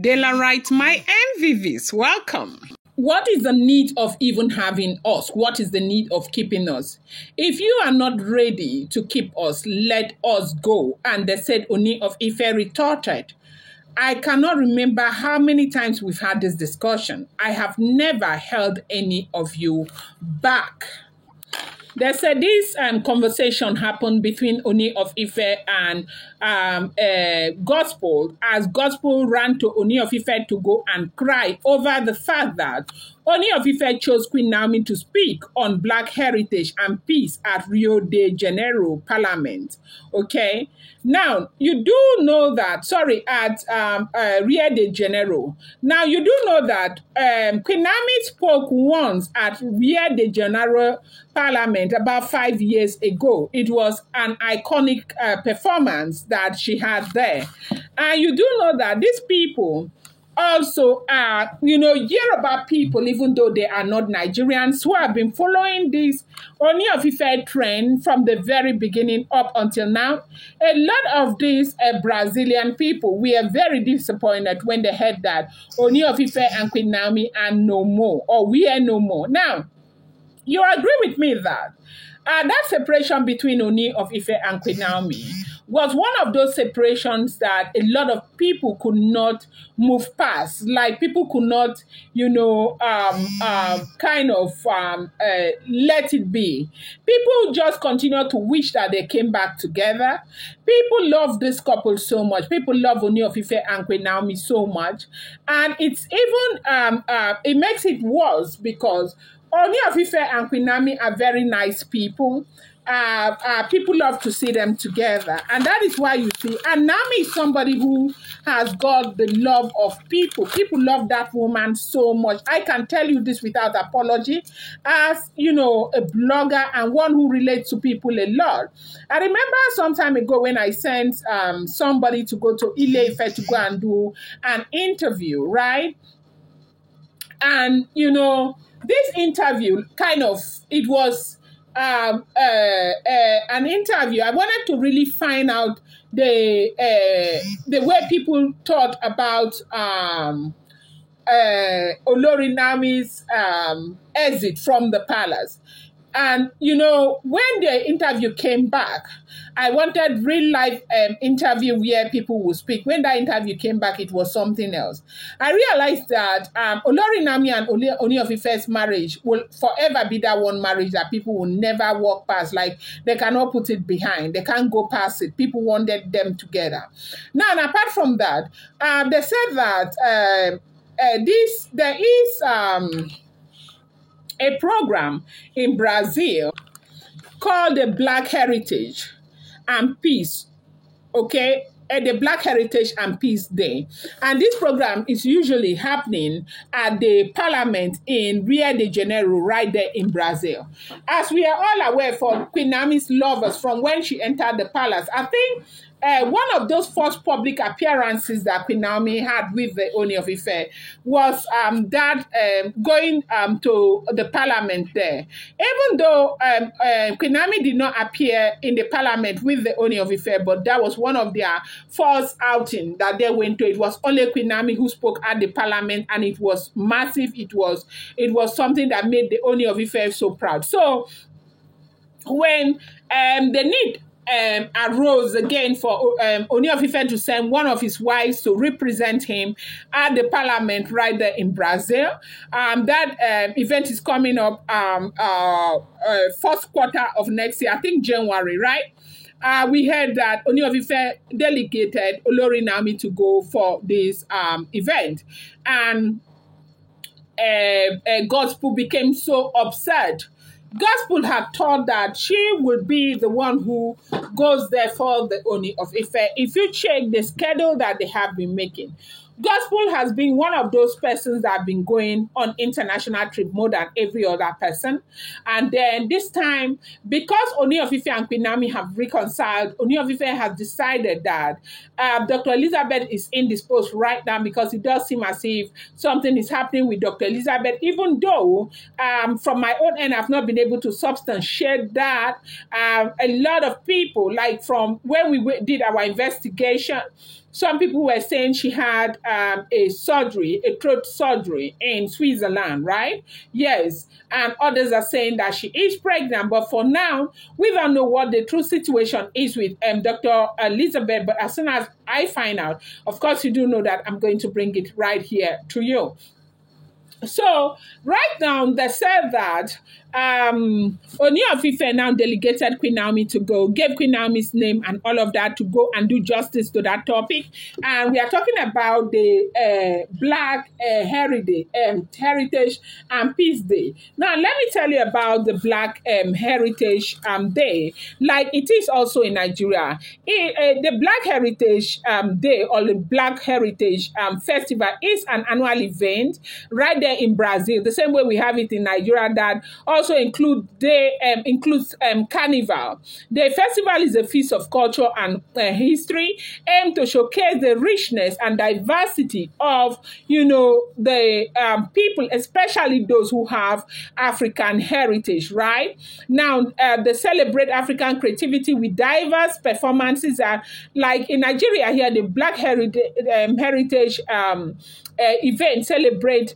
Daylight, my MVVs, welcome. What is the need of even having us? What is the need of keeping us? If you are not ready to keep us, let us go. And they said, Ooni of Ife retorted. I cannot remember how many times we've had this discussion. I have never held any of you back. They said this conversation happened between Ooni of Ife and Gospel, as Gospel ran to Ooni of Ife to go and cry over the fact that Ooni of Ife chose Queen Naomi to speak on Black heritage and peace at Rio de Janeiro Parliament. Okay? Now, you do know that, at Rio de Janeiro. Now, you do know that Queen Naomi spoke once at Rio de Janeiro Parliament about 5 years ago. It was an iconic performance that she had there. And you do know that these people also are, Yoruba people, even though they are not Nigerians, who have been following this Ooni of Ife trend from the very beginning up until now. A lot of these Brazilian people were very disappointed when they heard that Ooni of Ife and Queen Naomi are no more, or we are no more. Now, you agree with me that that separation between Ooni of Ife and Queen Naomi was one of those separations that a lot of people could not move past. Like, people could not, let it be. People just continue to wish that they came back together. People love this couple so much. People love Ooni of Ife and Queen Naomi so much. And it's even, it makes it worse because Ooni of Ife and Queen Naomi are very nice people. People love to see them together. And that is why you see, and Naomi is somebody who has got the love of people. People love that woman so much. I can tell you this without apology, as, a blogger and one who relates to people a lot. I remember some time ago when I sent somebody to go to Ile-Ife to go and do an interview, right? And, this interview it was an interview. I wanted to really find out the way people thought about Olori Naomi's exit from the palace. And, when the interview came back, I wanted real life interview where people would speak. When that interview came back, it was something else. I realized that Olori Naomi and Ooni of Ife's marriage will forever be that one marriage that people will never walk past. Like, they cannot put it behind. They can't go past it. People wanted them together. Now, and apart from that, they said that there is a program in Brazil called the Black Heritage and Peace, okay? The Black Heritage and Peace Day. And this program is usually happening at the parliament in Rio de Janeiro, right there in Brazil. As we are all aware, for Queen Naomi's lovers, from when she entered the palace, I think one of those first public appearances that Queen Naomi had with the Ooni of Ife was going to the parliament there. Even though Queen Naomi did not appear in the parliament with the Ooni of Ife, but that was one of their first outing that they went to. It was only Queen Naomi who spoke at the parliament, and it was massive. It was something that made the Ooni of Ife so proud. So when the need arose again for Ooni of Ife to send one of his wives to represent him at the parliament right there in Brazil. That event is coming up first quarter of next year, I think January, right? We heard that Ooni of Ife delegated Olori Naomi to go for this event. And Gospel became so upset. Gospel had thought that she would be the one who goes there for the Ooni of Ife. If you check the schedule that they have been making, Gospel has been one of those persons that have been going on international trip more than every other person. And then this time, because Ooni of Ife and Queen Naomi have reconciled, Ooni of Ife has decided that Dr. Elizabeth is indisposed right now, because it does seem as if something is happening with Dr. Elizabeth, even though from my own end, I've not been been able to substantiate that. A lot of people, like from when we did our investigation, some people were saying she had a throat surgery in Switzerland, right? Yes. And others are saying that she is pregnant. But for now, we don't know what the true situation is with Dr. Elizabeth. But as soon as I find out, of course, you do know that I'm going to bring it right here to you. So right now, they said that Ooni of Ife now delegated Queen Naomi to go, gave Queen Naomi's name and all of that to go and do justice to that topic. And we are talking about the Black Heritage and Peace Day. Now, let me tell you about the Black Heritage Day, like it is also in Nigeria. The Black Heritage Day or the Black Heritage Festival is an annual event right there in Brazil, the same way we have it in Nigeria, that also includes Carnival. The festival is a feast of culture and history, aimed to showcase the richness and diversity of, the people, especially those who have African heritage, right? Now, they celebrate African creativity with diverse performances. Like in Nigeria here, the Black Heritage event celebrate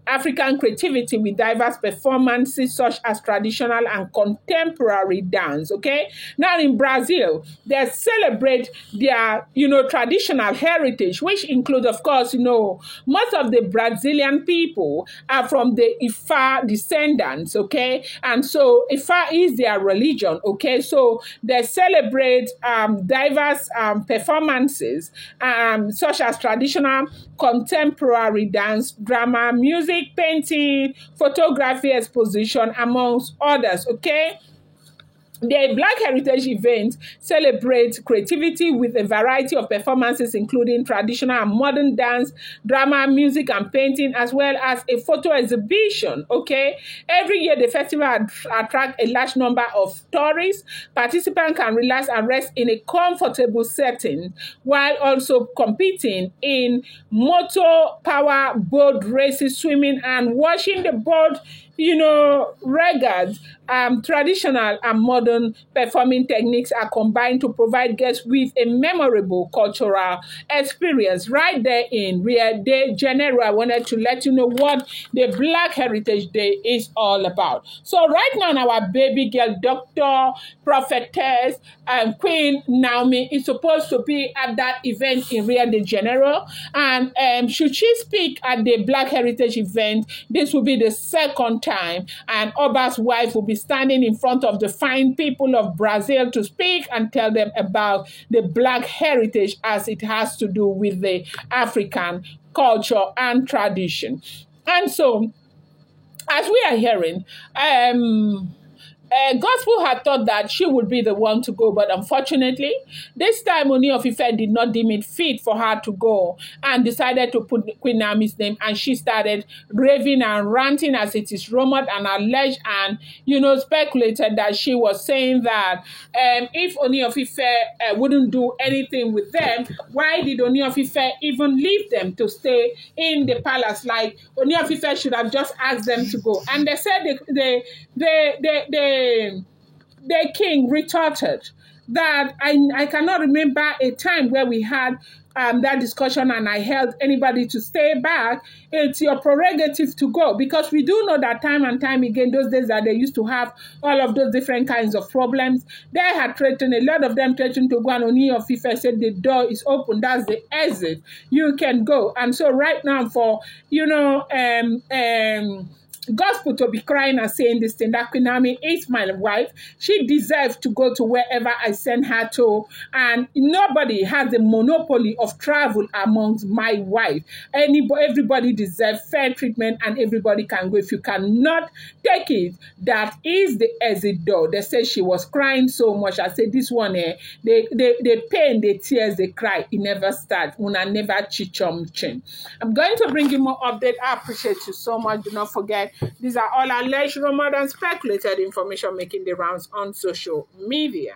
African creativity with diverse performances such as traditional and contemporary dance. Okay, now in Brazil, they celebrate their traditional heritage, which include, of course, most of the Brazilian people are from the Ifa descendants. Okay, and so Ifa is their religion. Okay, so they celebrate diverse performances such as traditional, contemporary dance, drama, music, painting, photography, exposition, amongst others. Okay. The Black Heritage event celebrates creativity with a variety of performances, including traditional and modern dance, drama, music, and painting, as well as a photo exhibition. Okay, every year the festival attracts a large number of tourists. Participants can relax and rest in a comfortable setting, while also competing in motor power boat races, swimming, and watching the boat regards. Traditional and modern performing techniques are combined to provide guests with a memorable cultural experience right there in Rio de Janeiro. I wanted to let you know what the Black Heritage Day is all about. So right now, our baby girl, Dr. Prophetess Queen Naomi, is supposed to be at that event in Rio de Janeiro. And should she speak at the Black Heritage event, this will be the second time. And Oba's wife will be standing in front of the fine people of Brazil to speak and tell them about the Black heritage as it has to do with the African culture and tradition. And so, as we are hearing, Gospel had thought that she would be the one to go, but unfortunately, this time Ooni of Ife did not deem it fit for her to go and decided to put Queen Naomi's name, and she started raving and ranting as it is rumored and alleged and, speculated that she was saying that if Ooni of Ife wouldn't do anything with them, why did Ooni of Ife even leave them to stay in the palace? Like, Ooni of Ife should have just asked them to go. And they said the king retorted that I cannot remember a time where we had that discussion and I held anybody to stay back. It's your prerogative to go, because we do know that time and time again, those days that they used to have all of those different kinds of problems, they had threatened, a lot of them threatened to go, and Ooni of Ife said the door is open, that's the exit, you can go. And so right now, for Gospel to be crying and saying this thing, that Queen Naomi is my wife, she deserves to go to wherever I send her to, and nobody has the monopoly of travel amongst my wife. Everybody deserves fair treatment, and everybody can go. If you cannot take it, that is the exit door. They say she was crying so much. I said, this one, the pain, the tears, they cry, it never starts. Una never chichom chin. I'm going to bring you more update. I appreciate you so much. Do not forget, these are all alleged, rumored, and speculated information making the rounds on social media.